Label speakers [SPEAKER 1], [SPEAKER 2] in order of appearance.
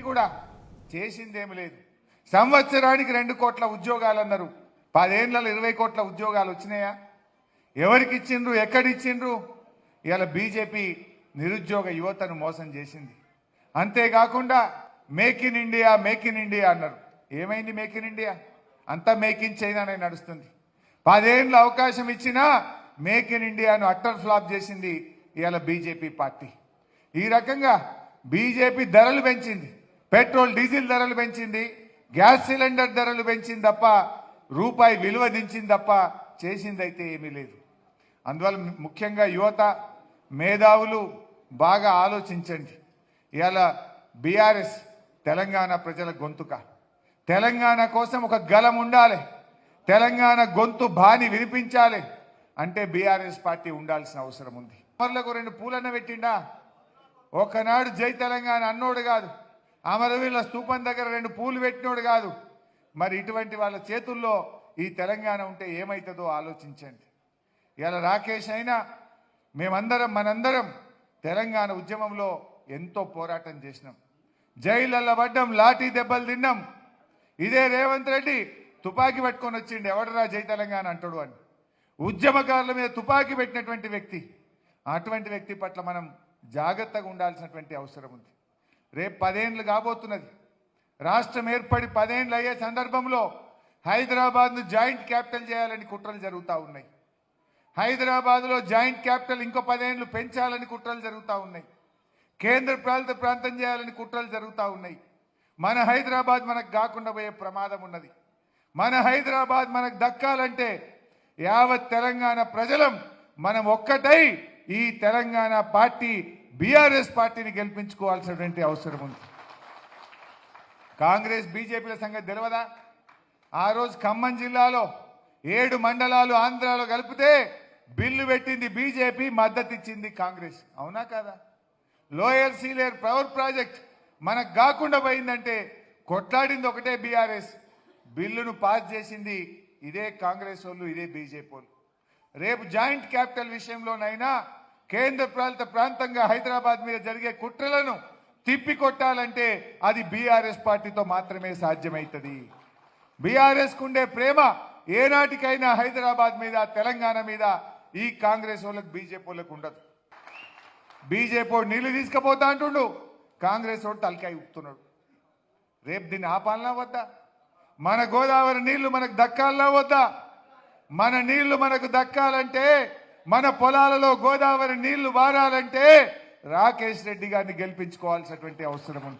[SPEAKER 1] కూడా చేసిందేమీ లేదు. సంవత్సరానికి 2 కోట్ల ఉద్యోగాలు అన్నారు. 10 ఏళ్లలో 20 కోట్ల ఉద్యోగాలు వచ్చినాయా? ఎవరికి ఇచ్చిండ్రు? ఎక్కడిచ్చిండ్రు? ఇవాళ బీజేపీ నిరుద్యోగ యువతను మోసం చేసింది. అంతేకాకుండా make in India make in India అన్నారు. ఏమైంది మేక్ ఇన్ ఇండియా? అంతా మేక్ ఇన్ చైనానే నడుస్తుంది. 10 ఏళ్ళ అవకాశం ఇచ్చినా మేక్ ఇన్ ఇండియాను అట్టర్ ఫ్లాప్ చేసింది ఇవాళ బీజేపీ పార్టీ. ఈ రకంగా బీజేపీ ధరలు పెంచింది. పెట్రోల్ డీజిల్ ధరలు పెంచింది, గ్యాస్ సిలిండర్ ధరలు పెంచింది తప్ప రూపాయి విలువ దించింది తప్ప చేసిందైతే ఏమీ లేదు. అందువల్ల ముఖ్యంగా యువత మేధావులు బాగా ఆలోచించండి. ఇవాళ బీఆర్ఎస్ తెలంగాణ ప్రజల గొంతుక. తెలంగాణ కోసం ఒక గలం ఉండాలి, తెలంగాణ గొంతు బాని వినిపించాలి అంటే బీఆర్ఎస్ పార్టీ ఉండాల్సిన అవసరం ఉంది. అమరులకు 2 పూలన్న పెట్టిండా? ఒకనాడు జై తెలంగాణ అన్నోడు కాదు, అమరవీరుల స్తూపం దగ్గర 2 పూలు పెట్టినోడు కాదు. మరి ఇటువంటి వాళ్ళ చేతుల్లో ఈ తెలంగాణ ఉంటే ఏమవుతుందో ఆలోచించండి. ఇలా రాకేష్ అయినా మనందరం తెలంగాణ ఉద్యమంలో ఎంతో పోరాటం చేసినాం. జైళ్ళల్లో పడ్డాం, లాఠీ దెబ్బలు తిన్నాం. ఇదే రేవంత్ రెడ్డి తుపాకీ పట్టుకొని వచ్చిండు, ఎవడరా జై తెలంగాణ అంటాడు అని. ఉద్యమకారుల మీద తుపాకీ పెట్టినటువంటి వ్యక్తి. అటువంటి వ్యక్తి పట్ల మనం జాగ్రత్తగా ఉండాల్సినటువంటి అవసరం ఉంది. రేపు 10 ఏళ్ళు కాబోతున్నది. రాష్ట్రం ఏర్పడి 10 ఏళ్ళు అయ్యే సందర్భంలో హైదరాబాద్ను జాయింట్ క్యాపిటల్ చేయాలని కుట్రలు జరుగుతూ ఉన్నాయి. హైదరాబాద్లో జాయింట్ క్యాపిటల్ ఇంకో 10 ఏళ్ళు పెంచాలని కుట్రలు జరుగుతూ ఉన్నాయి. కేంద్ర పాలిత ప్రాంతం చేయాలని కుట్రలు జరుగుతూ ఉన్నాయి. మన హైదరాబాద్ మనకు కాకుండా పోయే ప్రమాదం ఉన్నది. మన హైదరాబాద్ మనకు దక్కాలంటే యావత్ తెలంగాణ ప్రజలం మనం ఒక్కటై ఈ తెలంగాణ పార్టీ బీఆర్ఎస్ పార్టీని గెలిపించుకోవాల్సినటువంటి అవసరం ఉంది. కాంగ్రెస్ బీజేపీల సంగతి తెలియదా? ఆ రోజు ఖమ్మం జిల్లాలో 7 మండలాలు ఆంధ్రాలో కలిపితే బిల్లు పెట్టింది బీజేపీ, మద్దతు ఇచ్చింది కాంగ్రెస్. అవునా కాదా? లోయర్ సీలేర్ పవర్ ప్రాజెక్ట్ మనకు కాకుండా పోయిందంటే కొట్లాడింది ఒకటే బీఆర్ఎస్. బిల్లును పాస్ చేసింది ఇదే కాంగ్రెస్ వాళ్ళు, ఇదే బీజేపీ వాళ్ళు. రేపు జాయింట్ క్యాపిటల్ విషయంలోనైనా కేంద్ర పాలిత ప్రాంతంగా హైదరాబాద్ మీద జరిగే కుట్రలను తిప్పికొట్టాలంటే అది బీఆర్ఎస్ పార్టీతో మాత్రమే సాధ్యమవుతుంది. బీఆర్ఎస్ కుండే ప్రేమ ఏనాటికైనా హైదరాబాద్ మీద, తెలంగాణ మీద ఈ కాంగ్రెస్ వాళ్ళకు బీజేపీ వాళ్ళకు ఉండదు. బీజేపీ వాడు నీళ్లు తీసుకుపోతా అంటుండు, కాంగ్రెస్ వాడు తలకాయ ఊపుతున్నాడు. రేపు దీన్ని ఆపాలనా వద్దా? మన గోదావరి నీళ్లు మనకు దక్కాలనా వద్దా? మన నీళ్లు మనకు దక్కాలంటే, మన పొలాలలో గోదావరి నీళ్లు వారాలంటే రాకేష్ రెడ్డి గారిని గెలిపించుకోవాల్సినటువంటి అవసరం ఉంది.